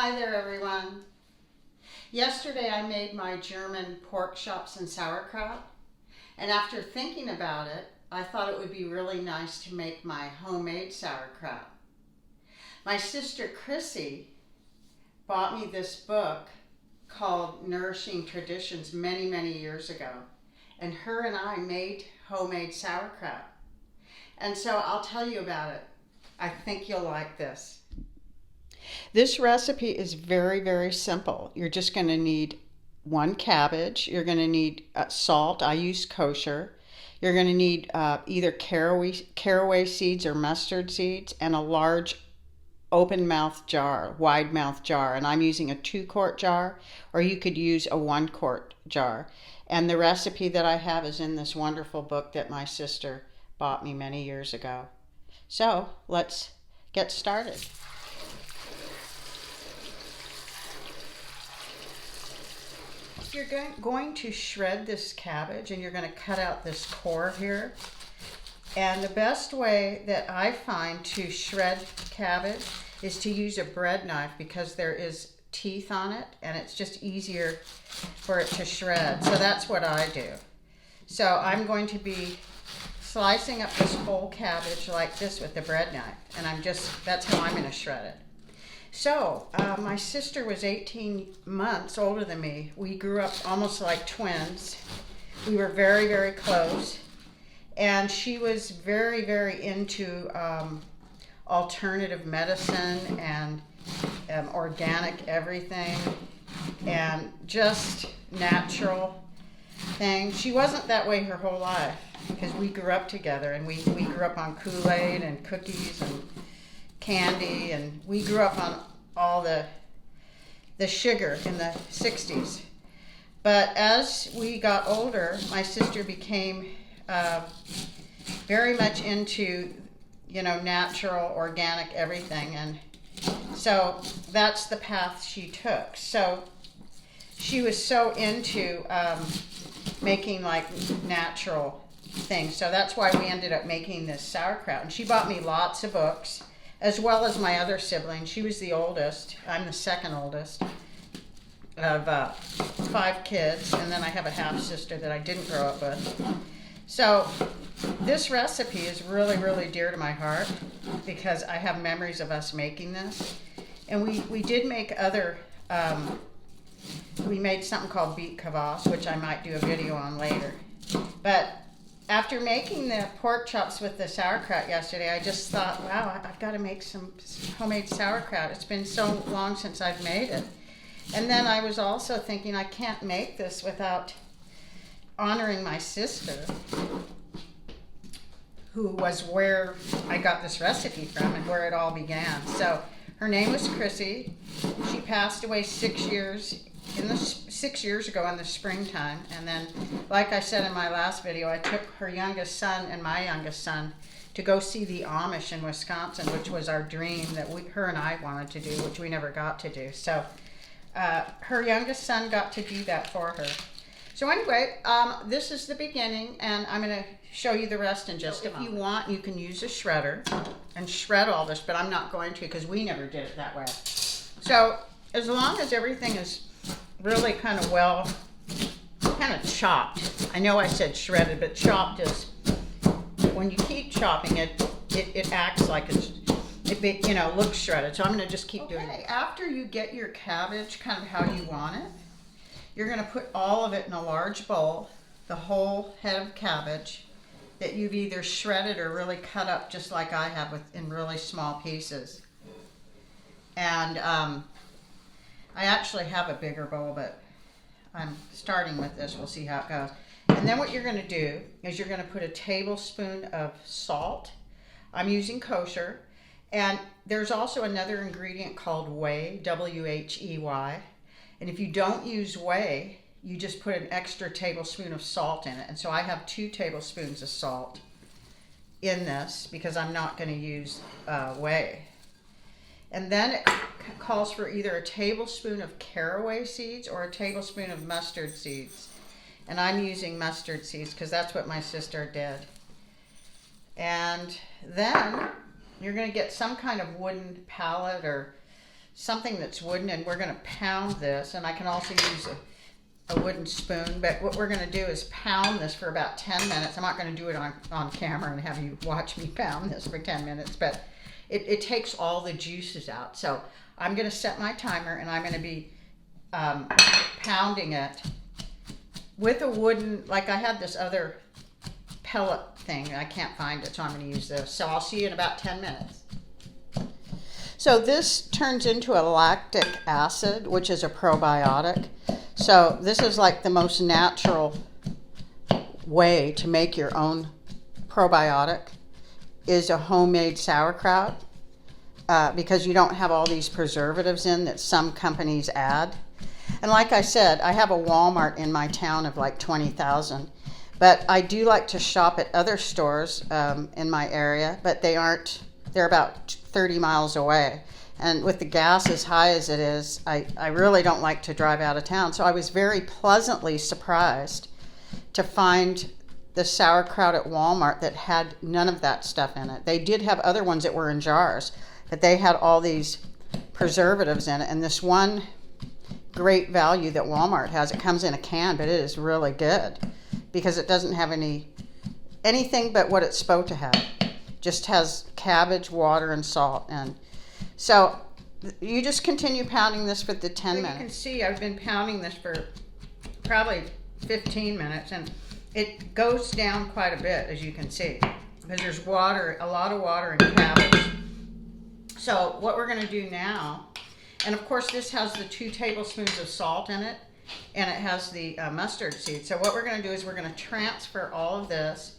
Hi there, everyone. Yesterday I made my German pork chops and sauerkraut, and after thinking about it, I thought it would be really nice to make my homemade sauerkraut. My sister Chrissy bought me this book called Nourishing Traditions many years ago, and her and I made homemade sauerkraut. And so I'll tell you about it. I think you'll like this. This recipe is very simple. You're just going to need one cabbage. You're going to need salt. I use kosher. You're going to need either caraway seeds or mustard seeds, and a large open mouth jar, wide mouth jar. And I'm using a 2-quart jar, or you could use a 1-quart jar. And the recipe that I have is in this wonderful book that my sister bought me many years ago. So let's get started. You're going to shred this cabbage, and you're going to cut out this core here. And the best way that I find to shred cabbage is to use a bread knife, because there is teeth on it and it's just easier for it to shred. So that's what I do. So I'm going to be slicing up this whole cabbage like this with the bread knife, and that's how I'm going to shred it. So, my sister was 18 months older than me. We grew up almost like twins. We were very close. And she was very into alternative medicine and organic everything and just natural things. She wasn't that way her whole life, because we grew up together, and we grew up on Kool-Aid and cookies and candy, and we grew up on all the sugar in the 60s. But as we got older, my sister became very much into, natural, organic everything, and so that's the path she took. So she was so into making like natural things. So that's why we ended up making this sauerkraut. And she bought me lots of books, as well as my other sibling. She was the oldest. I'm the second oldest of 5 kids, and then I have a half sister that I didn't grow up with. So this recipe is really dear to my heart, because I have memories of us making this. And we did make other, we made something called beet kvass, which I might do a video on later. But after making the pork chops with the sauerkraut yesterday, I just thought, wow, I've got to make some homemade sauerkraut. It's been so long since I've made it. And then I was also thinking, I can't make this without honoring my sister, who was where I got this recipe from and where it all began. So her name was Chrissy. She passed away 6 years ago in the springtime. And then, like I said in my last video, I took her youngest son and my youngest son to go see the Amish in Wisconsin, which was our dream that her and I wanted to do, which we never got to do. So her youngest son got to do that for her. So anyway, this is the beginning, and I'm going to show you the rest in just a moment. If you want, you can use a shredder and shred all this, but I'm not going to, because we never did it that way. So as long as everything is really kind of chopped. I know I said shredded, but chopped is, when you keep chopping it, it acts like it looks shredded. So I'm going to just keep doing it. After you get your cabbage kind of how you want it, you're going to put all of it in a large bowl, the whole head of cabbage that you've either shredded or really cut up just like I have in really small pieces. And I actually have a bigger bowl, but I'm starting with this. We'll see how it goes. And then what you're going to do is you're going to put a tablespoon of salt. I'm using kosher. And there's also another ingredient called whey, W-H-E-Y. And if you don't use whey, you just put an extra tablespoon of salt in it. And so I have 2 tablespoons of salt in this, because I'm not going to use whey. And then it calls for either a tablespoon of caraway seeds or a tablespoon of mustard seeds. And I'm using mustard seeds because that's what my sister did. And then you're going to get some kind of wooden pallet or something that's wooden, and we're gonna pound this, and I can also use a wooden spoon, but what we're gonna do is pound this for about 10 minutes. I'm not gonna do it on camera and have you watch me pound this for 10 minutes, but it takes all the juices out. So I'm gonna set my timer, and I'm gonna be pounding it with a wooden, like I had this other pellet thing, I can't find it, so I'm gonna use this. So I'll see you in about 10 minutes. So this turns into a lactic acid, which is a probiotic. So this is like the most natural way to make your own probiotic, is a homemade sauerkraut, because you don't have all these preservatives in that some companies add. And like I said, I have a Walmart in my town of like 20,000, but I do like to shop at other stores in my area, but they're about 30 miles away. And with the gas as high as it is, I really don't like to drive out of town. So I was very pleasantly surprised to find the sauerkraut at Walmart that had none of that stuff in it. They did have other ones that were in jars, but they had all these preservatives in it. And this one great value that Walmart has, it comes in a can, but it is really good because it doesn't have anything but what it's supposed to have. Just has cabbage, water, and salt. And so you just continue pounding this for the 10 minutes. You can see I've been pounding this for probably 15 minutes, and it goes down quite a bit, as you can see, because there's water, a lot of water in cabbage. So what we're going to do now, and of course this has the 2 tablespoons of salt in it, and it has the mustard seed. So what we're going to do is we're going to transfer all of this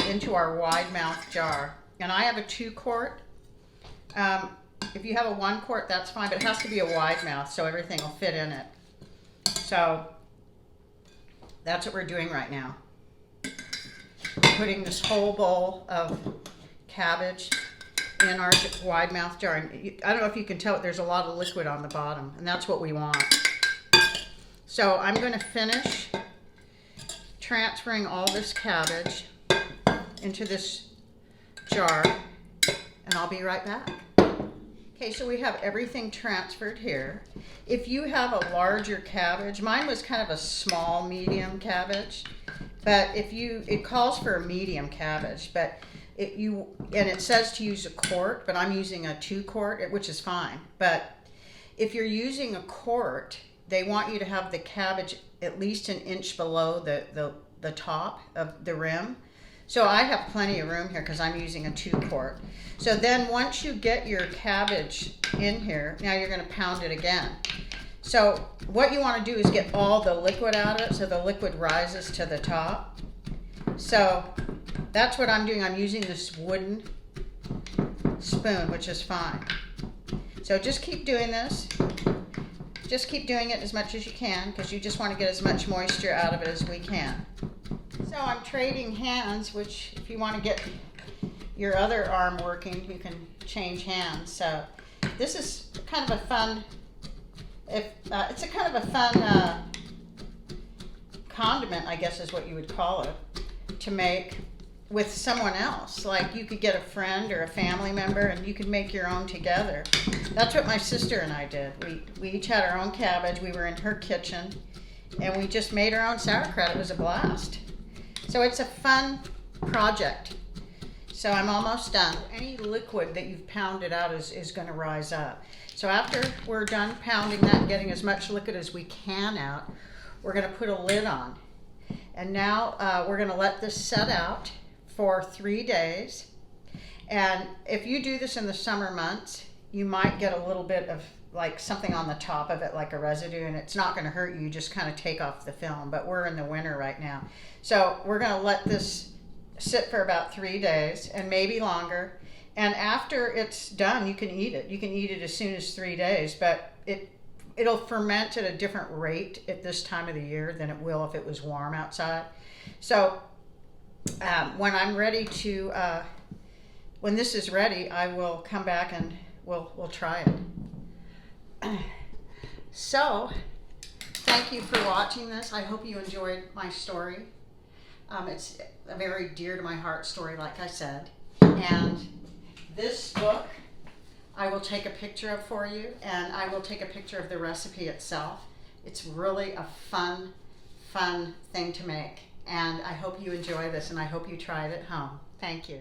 into our wide mouth jar. And I have a 2 quart. If you have a 1 quart, that's fine, but it has to be a wide mouth so everything will fit in it. So that's what we're doing right now. Putting this whole bowl of cabbage in our wide mouth jar. And I don't know if you can tell, there's a lot of liquid on the bottom, and that's what we want. So I'm going to finish transferring all this cabbage into this jar, and I'll be right back. Okay, so we have everything transferred here. If you have a larger cabbage, mine was kind of a small, medium cabbage, but it calls for a medium cabbage, but it says to use a quart, but I'm using a 2 quart, which is fine. But if you're using a quart, they want you to have the cabbage at least an inch below the top of the rim. So I have plenty of room here because I'm using a 2 quart. So then once you get your cabbage in here, now you're going to pound it again. So what you want to do is get all the liquid out of it so the liquid rises to the top. So that's what I'm doing. I'm using this wooden spoon, which is fine. So just keep doing this. Just keep doing it as much as you can because you just want to get as much moisture out of it as we can. So I'm trading hands, which if you want to get your other arm working, you can change hands. So this is kind of a fun, it's a kind of a fun condiment, I guess is what you would call it, to make with someone else. Like you could get a friend or a family member and you could make your own together. That's what my sister and I did. We each had our own cabbage. We were in her kitchen and we just made our own sauerkraut. It was a blast. So it's a fun project. So I'm almost done. Any liquid that you've pounded out is going to rise up. So after we're done pounding that and getting as much liquid as we can out, we're going to put a lid on. And now we're going to let this set out for 3 days. And if you do this in the summer months, you might get a little bit of like something on the top of it, like a residue, and it's not going to hurt you. You just kind of take off the film, but we're in the winter right now. So we're going to let this sit for about 3 days and maybe longer. And after it's done, you can eat it. You can eat it as soon as 3 days, but it'll ferment at a different rate at this time of the year than it will if it was warm outside. So when I'm ready to, when this is ready, I will come back and we'll try it. So, thank you for watching this. I hope you enjoyed my story. It's a very dear to my heart story, like I said. And this book, I will take a picture of for you, and I will take a picture of the recipe itself. It's really a fun thing to make, and I hope you enjoy this, and I hope you try it at home. Thank you.